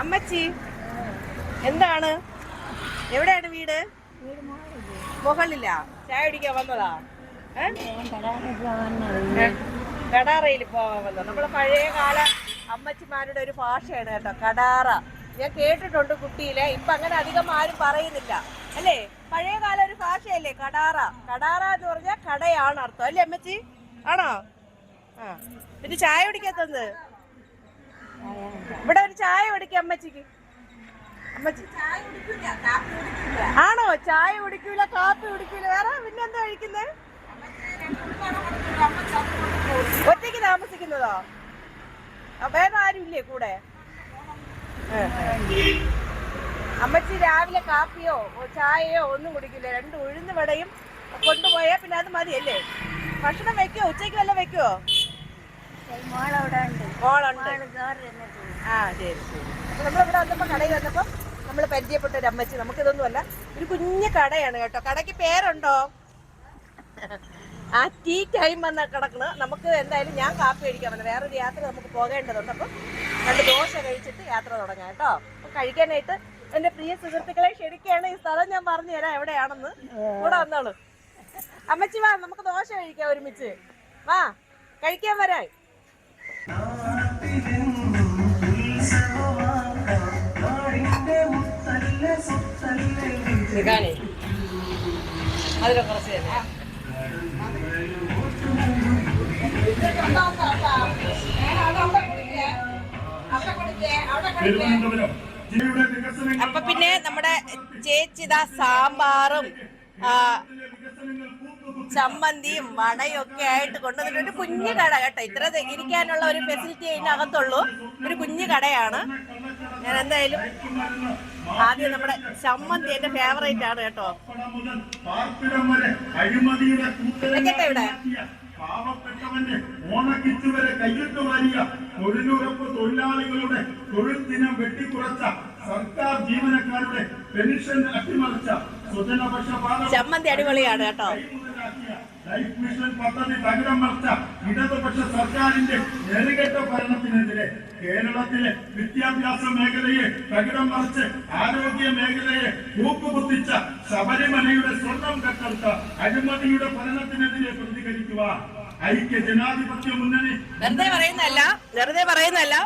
അമ്മച്ചി എന്താണ്, എവിടെയാണ് വീട്? മുകളില്ല. ചായ കുടിക്കാൻ വന്നതാ? കടാറയിൽ പോവാൻ വന്നത്. നമ്മള് പഴയ കാല അമ്മച്ചിമാരുടെ ഒരു ഭാഷയാണ് കേട്ടോ, കടാറ. ഞാൻ കേട്ടിട്ടുണ്ട് കുട്ടിയിലെ. ഇപ്പൊ അങ്ങനെ അധികം ആരും പറയുന്നില്ല അല്ലേ? പഴയ കാല ഒരു ഭാഷയല്ലേ കടാറ. കടാറ എന്ന് പറഞ്ഞാൽ കടയാണ് അർത്ഥം അല്ലേ അമ്മച്ചി? ആണോ? ആ, പിന്നെ ചായ കുടിക്കാത്തത്? ഇവിടെ ഒരു ചായ കുടിക്കാം അമ്മച്ചിക്ക്. അമ്മച്ചി ആണോ? ചായ കുടിക്കൂല, കാപ്പി കുടിക്കൂല, വേറെ പിന്നെ എന്താ കഴിക്കുന്നേ? ഒറ്റയ്ക്ക് താമസിക്കുന്നതോ? വേറെ ആരും ഇല്ലേ കൂടെ? അമ്മച്ചി രാവിലെ കാപ്പിയോ ചായയോ ഒന്നും കുടിക്കില്ല. 2 ഉഴുന്ന് വടയും കൊണ്ടുപോയാ പിന്നെ അത് മതിയല്ലേ? ഭക്ഷണം വെക്കോ? ഉച്ചയ്ക്ക് വല്ല വെക്കുവോ? മോളുണ്ട്. ആ ശരി ശരി. അപ്പൊ നമ്മളിവിടെ വന്നപ്പോ കടയിൽ വന്നപ്പോ നമ്മൾ പരിചയപ്പെട്ട ഒരു അമ്മച്ചി. നമുക്കിതൊന്നും അല്ല, ഒരു കുഞ്ഞു കടയാണ് കേട്ടോ. കടയ്ക്ക് പേരുണ്ടോ? ആ ടീ ടൈം വന്ന കിടക്കുന്നത്. നമുക്ക് എന്തായാലും ഞാൻ കാപ്പി കഴിക്കാൻ വന്നത്. വേറൊരു യാത്ര നമുക്ക് പോകേണ്ടതുണ്ട്. അപ്പം 2 ദോശ കഴിച്ചിട്ട് യാത്ര തുടങ്ങാം കേട്ടോ. അപ്പം കഴിക്കാനായിട്ട് എന്റെ പ്രിയ സുഹൃത്തുക്കളെ ക്ഷണിക്കുകയാണ്. ഈ സ്ഥലം ഞാൻ പറഞ്ഞു തരാം എവിടെയാണെന്ന്. കൂടെ വന്നോളൂ. അമ്മച്ചി വാ, നമുക്ക് ദോശ കഴിക്കാം ഒരുമിച്ച്. വാ, കഴിക്കാൻ വരാൻ. അതിലെ കുറച്ച് തന്നെ അപ്പൊ പിന്നെ നമ്മുടെ ചേച്ചിതാ സാമ്പാറും ചമ്മന്തിയും വടയും ഒക്കെ ആയിട്ട് കൊണ്ടുവന്നിട്ട് ഒരു കുഞ്ഞു കട കേട്ടോ. ഇത്ര ഇരിക്കാനുള്ള ഒരു ഫെസിലിറ്റി അതിനകത്തുള്ളൂ. ഒരു കുഞ്ഞു കടയാണ്. ഞാൻ എന്തായാലും ആദ്യം നമ്മുടെ ചമ്മന്തി എന്റെ ഫേവറേറ്റ് ആണ് കേട്ടോ. വെക്കട്ടെ ഇവിടെ? പാവപ്പെട്ടവന്റെ ഓണക്കിറ്റ് വരെ കയ്യിട്ട് വാരിയ തൊഴിലുറപ്പ് തൊഴിലാളികളുടെ തൊഴിൽ ദിനം വെട്ടിക്കുറച്ച സർക്കാർ ജീവനക്കാരുടെ പെൻഷൻ അട്ടിമറിച്ച ചമ്മന്തി അടിപൊളിയാണ് കേട്ടോ. ലൈഫ് മിഷൻ പദ്ധതി തകിടം മറിച്ച ഇടതുപക്ഷ സർക്കാരിന്റെ നെറുകെട്ട ഭരണത്തിനെതിരെ കേരളത്തിലെ വിദ്യാഭ്യാസ മേഖലയെ തകിടം മറിച്ച് ആരോഗ്യ മേഖലയെ കൂക്കുകുത്തിച്ച ശബരിമലയുടെ സ്വർണം കെട്ടെടുത്ത അഴിമതിയുടെ ഭരണത്തിനെതിരെ പ്രതികരിക്കുക ഐക്യ ജനാധിപത്യ മുന്നണി. വെറുതെ പറയുന്നതല്ല,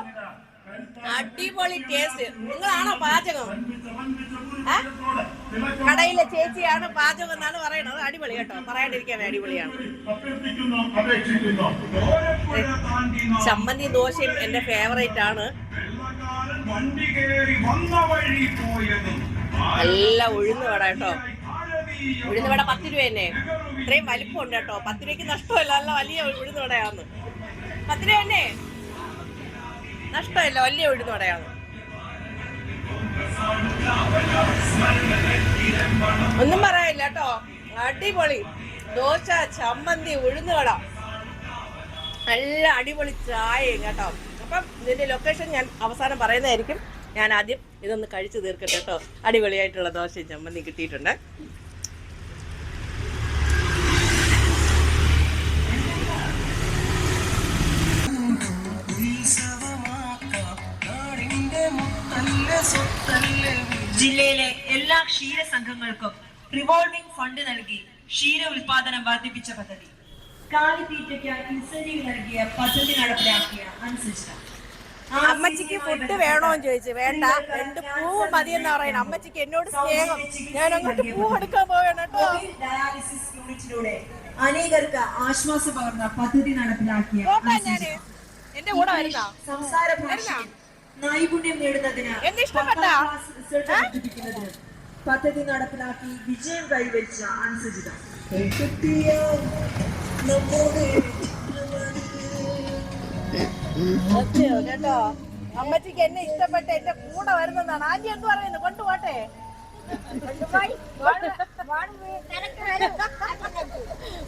അടിപൊളി ടേസ്റ്റ്. നിങ്ങളാണോ പാചകം? കടയിലെ ചേച്ചിയാണ് പാചകം എന്നാണ് പറയണത്. അടിപൊളി കേട്ടോ, പറയാണ്ടിരിക്കാൻ അടിപൊളിയാണ്. ചമ്മന്തി ദോശയും എന്റെ ഫേവറേറ്റ് ആണ്. നല്ല ഉഴുന്ന് വട കേട്ടോ. ഉഴുന്ന് വട 10 രൂപ തന്നെ. ഇത്രയും വലിപ്പമുണ്ട് കേട്ടോ. 10 രൂപയ്ക്ക് നഷ്ടമല്ല. നല്ല വലിയ ഉഴുന്ന് വടയാണ്. 10 രൂപ തന്നെ നഷ്ടമല്ല. വലിയ ഉഴുന്ന് വടയാണ്. ഒന്നും പറയാനില്ല കേട്ടോ. അടിപൊളി ദോശ, ചമ്മന്തി, ഉഴുന്നുവട, നല്ല അടിപൊളി ചായയും കേട്ടോ. അപ്പം ഇതിന്റെ ലൊക്കേഷൻ ഞാൻ അവസാനം പറയുന്നതായിരിക്കും. ഞാൻ ആദ്യം ഇതൊന്ന് കഴിച്ചു തീർക്കട്ടെ കേട്ടോ. അടിപൊളിയായിട്ടുള്ള ദോശയും ചമ്മന്തി കിട്ടിയിട്ടുണ്ട്. ജില്ലയിലെ എല്ലാ ക്ഷീര സംഘങ്ങൾക്കും റിവോൾവിംഗ് ഫണ്ട് നൽകി ക്ഷീര ഉൽപാദനം വർദ്ധിപ്പിച്ച പദ്ധതി. കാലിത്തീറ്റയ്ക്ക് ഇൻസെന്റീവ് നൽകിയ പദ്ധതി നടപ്പിലാക്കിയ അനുസരിച്ച് അമ്മച്ചിക്ക് ഫുഡ് വേണോന്ന് ചോദിച്ചു. വേണ്ട, 2 പൂവ് മതിയെന്ന് പറയണം. അമ്മച്ചിക്ക് എന്നോട് സ്നേഹം. ഞാൻ അങ്ങോട്ട് പൂ എടുക്കാൻ പോവാണ് കേട്ടോ. ഡയാലിസിസ് യൂണിറ്റിലൂടെ അനേകർക്ക് ആശ്വാസം പകർന്ന പദ്ധതി നടപ്പിലാക്കിയ എന്റെ കൂടെ വരുന്ന സംസാര നൈപുണ്യം നേടുന്നതിന് പദ്ധതി നടപ്പിലാക്കി വിജയം കൈവരിച്ച അനുസരിത കേട്ടോ. അമ്മച്ചിക്ക് എന്നെ ഇഷ്ടപ്പെട്ട എന്റെ കൂടെ വരുന്നതാണ്. ആന്റി എന്ത് പറയുന്നു? കൊണ്ടുപോട്ടെ?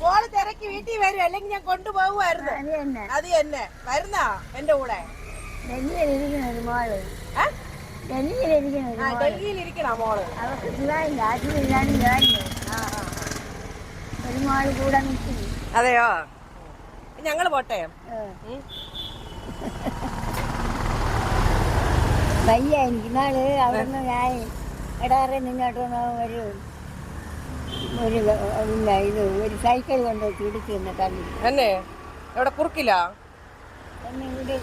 മോള് തിരക്കി വീട്ടിൽ വരും, അല്ലെങ്കിൽ ഞാൻ കൊണ്ടുപോകുമായിരുന്നു. അത് തന്നെ വരുന്ന എന്റെ കൂടെ. ഡൽഹിയിലിരിക്കണ മോള്. അതെയോ? ഞങ്ങള് പോട്ടെ? വയ്യ എനിക്ക് നാള് അവിടെ നിന്ന് ഞാൻ ഇടാറെ നിന്നോട്ട് ഒരു ഒരു സൈക്കിൾ കൊണ്ട് ഇടിച്ച് നിന്ന് തള്ളി അല്ലേ എവിടെ കുറുക്കില്ല എന്നെ ഇവിടെ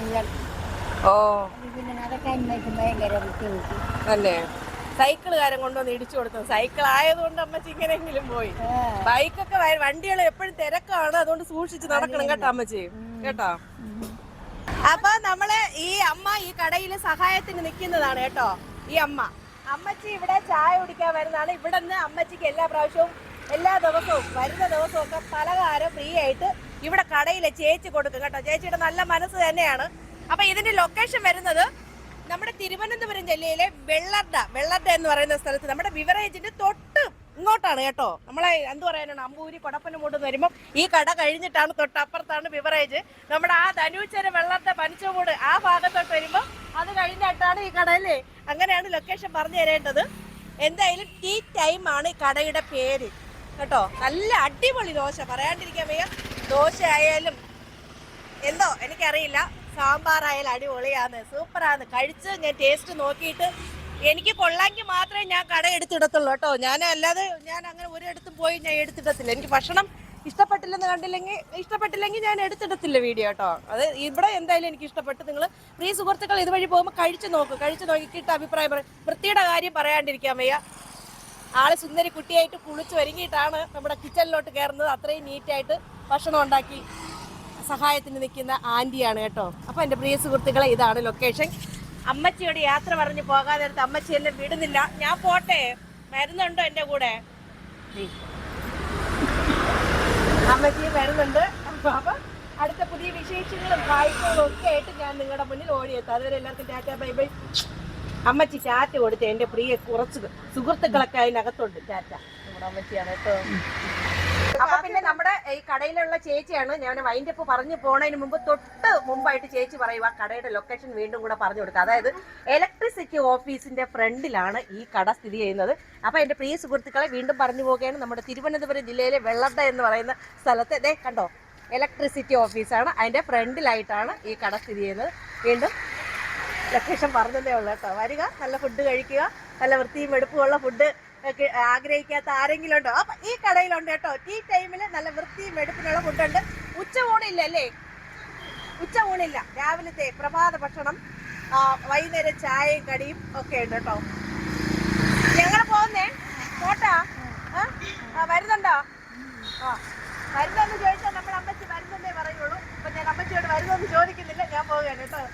ഇല്ല. ഓ പിന്നെ നടക്കാൻ പറ്റും ഭയങ്കര ബുദ്ധിമുട്ട്. അല്ലേ സൈക്കിളുകാരൻ കൊണ്ടുവന്ന് ഇടിച്ചു കൊടുത്തു. സൈക്കിൾ ആയതുകൊണ്ട് അമ്മച്ചി ഇങ്ങനെയെങ്കിലും പോയി. ബൈക്കൊക്കെ വണ്ടികൾ എപ്പോഴും തിരക്കാണ്, അതുകൊണ്ട് സൂക്ഷിച്ച് നടക്കണം കേട്ടോ അമ്മച്ചി, കേട്ടോ. അപ്പൊ നമ്മള് ഈ അമ്മ ഈ കടയിൽ സഹായത്തിന് നിൽക്കുന്നതാണ് കേട്ടോ. ഈ അമ്മച്ചി ഇവിടെ ചായ കുടിക്കാൻ വരുന്നതാണ്. ഇവിടെ നിന്ന് അമ്മച്ചിക്ക് എല്ലാ പ്രാവശ്യവും എല്ലാ ദിവസവും വരുന്ന ദിവസവും ഒക്കെ പലഹാരം ഫ്രീ ആയിട്ട് ഇവിടെ കടയിലെ ചേച്ചി കൊടുക്കും കേട്ടോ. ചേച്ചിയുടെ നല്ല മനസ്സ് തന്നെയാണ്. അപ്പൊ ഇതിന്റെ ലൊക്കേഷൻ വരുന്നത് നമ്മുടെ തിരുവനന്തപുരം ജില്ലയിലെ വെള്ളർഡ എന്ന് പറയുന്ന സ്ഥലത്ത് നമ്മുടെ ബിവറേജിന്റെ തൊട്ട് ഇങ്ങോട്ടാണ് കേട്ടോ. നമ്മളെ എന്ത് പറയാനാണ്, അമ്പൂരി കൊടപ്പനമൂട് വരുമ്പോൾ ഈ കട കഴിഞ്ഞിട്ടാണ് തൊട്ടപ്പുറത്താണ് ബിവറേജ്. നമ്മുടെ ആ ധനുച്ചര വെള്ളർഡ പനിച്ചമൂട് ആ ഭാഗത്തോട്ട് വരുമ്പോൾ അത് കഴിഞ്ഞിട്ടാണ് ഈ കട അല്ലേ. അങ്ങനെയാണ് ലൊക്കേഷൻ പറഞ്ഞു തരേണ്ടത്. എന്തായാലും ടീ ടൈം ആണ് ഈ കടയുടെ പേര് കേട്ടോ. നല്ല അടിപൊളി ദോശ, പറയാണ്ടിരിക്കാൻ വയ്യ. ദോശ ആയാലും എന്തോ എനിക്കറിയില്ല, സാമ്പാറായാലും അടിപൊളിയാണ്, സൂപ്പറാണ്. കഴിച്ച് ഞാൻ ടേസ്റ്റ് നോക്കിയിട്ട് എനിക്ക് കൊള്ളാമെങ്കിൽ മാത്രമേ ഞാൻ കട എടുത്തിടത്തുള്ളൂ കേട്ടോ. ഞാൻ അങ്ങനെ ഒരിടത്തും പോയി ഞാൻ എടുത്തിടത്തില്ല. എനിക്ക് ഭക്ഷണം ഇഷ്ടപ്പെട്ടില്ലെങ്കിൽ ഞാൻ എടുത്തിടത്തില്ല വീഡിയോ കേട്ടോ. അത് ഇവിടെ എന്തായാലും എനിക്ക് ഇഷ്ടപ്പെട്ടു. നിങ്ങൾ പ്രിയ സുഹൃത്തുക്കൾ ഇതുവഴി പോകുമ്പോൾ കഴിച്ചു നോക്കിയിട്ട് അഭിപ്രായം പറയും. വൃത്തിയുടെ കാര്യം പറയാണ്ടിരിക്കാൻ വയ്യ. ആള് സുന്ദരി കുട്ടിയായിട്ട് കുളിച്ച് ഒരുങ്ങിയിട്ടാണ് നമ്മുടെ കിച്ചണിലോട്ട് കയറുന്നത്. അത്രയും നീറ്റായിട്ട് ഭക്ഷണം ഉണ്ടാക്കി സഹായത്തിന് നിൽക്കുന്ന ആൻറ്റിയാണ് കേട്ടോ. അപ്പോൾ എൻ്റെ പ്രിയ സുഹൃത്തുക്കളെ ഇതാണ് ലൊക്കേഷൻ. അമ്മച്ചിയോട് യാത്ര പറഞ്ഞ് പോകാൻ നേരത്ത് അമ്മച്ചി എന്നെ വിടുന്നില്ല. ഞാൻ പോട്ടെ, വരുന്നുണ്ടോ എൻ്റെ കൂടെ? അമ്മച്ചി വരുന്നുണ്ട്. അപ്പം അടുത്ത പുതിയ വിശേഷങ്ങളും കാഴ്ചകളും ഒക്കെ ആയിട്ട് ഞാൻ നിങ്ങളുടെ മുന്നിൽ ഓടിയെത്തും. അതുവരെ എല്ലാവർക്കും ടാറ്റ ബൈ ബൈ. അമ്മച്ചി ടാറ്റ കൊടുത്ത് എൻ്റെ പ്രിയ കുറച്ച് സുഹൃത്തുക്കളൊക്കെ അതിനകത്തുണ്ട്. ടാറ്റ നമ്മുടെ അമ്മച്ചിയാണ് കേട്ടോ. അപ്പൊ പിന്നെ നമ്മുടെ ഈ കടയിലുള്ള ചേച്ചിയാണ്. ഞാൻ വൈൻഡപ്പ് പറഞ്ഞു പോണതിന് തൊട്ട് മുമ്പായിട്ട് ചേച്ചി പറയുക കടയുടെ ലൊക്കേഷൻ വീണ്ടും കൂടെ പറഞ്ഞു കൊടുക്കുക. അതായത് ഇലക്ട്രിസിറ്റി ഓഫീസിന്റെ ഫ്രണ്ടിലാണ് ഈ കട സ്ഥിതി ചെയ്യുന്നത്. അപ്പൊ എന്റെ പ്രിയ സുഹൃത്തുക്കളെ വീണ്ടും പറഞ്ഞു പോവുകയാണ്. നമ്മുടെ തിരുവനന്തപുരം ജില്ലയിലെ വെള്ളർഡ എന്ന് പറയുന്ന സ്ഥലത്ത് കണ്ടോ, ഇലക്ട്രിസിറ്റി ഓഫീസാണ്. അതിന്റെ ഫ്രണ്ടിലായിട്ടാണ് ഈ കട സ്ഥിതി ചെയ്യുന്നത്. വീണ്ടും ലൊക്കേഷൻ പറഞ്ഞതേ ഉള്ളൂ കേട്ടോ. വരിക, നല്ല ഫുഡ് കഴിക്കുക. നല്ല വൃത്തിയും വെടുപ്പുമുള്ള ഫുഡ് ആഗ്രഹിക്കാത്ത ആരെങ്കിലും ഉണ്ടോ? അപ്പൊ ഈ കടയിലുണ്ട് കേട്ടോ. ടീ ടൈമിൽ നല്ല വൃത്തിയും വെടുപ്പിനുള്ള ഫുഡുണ്ട്. ഉച്ചയൂണില്ല അല്ലേ? ഉച്ചയൂണില്ല. രാവിലത്തെ പ്രഭാത ഭക്ഷണം, വൈകുന്നേരം ചായയും കടിയും ഒക്കെ ഉണ്ട് കേട്ടോ. ഞങ്ങൾ പോകുന്നേ, പോട്ടാ. വരുന്നുണ്ടോ? വരുന്നെന്ന് ചോദിച്ചാൽ നമ്മൾ അമ്മച്ചി വരുന്നതേ പറയുള്ളൂ. അപ്പൊ ഞാൻ അമ്മച്ചിയോട് വരുന്നെന്ന് ചോദിക്കുന്നില്ല, ഞാൻ പോവുകയാണ് കേട്ടോ.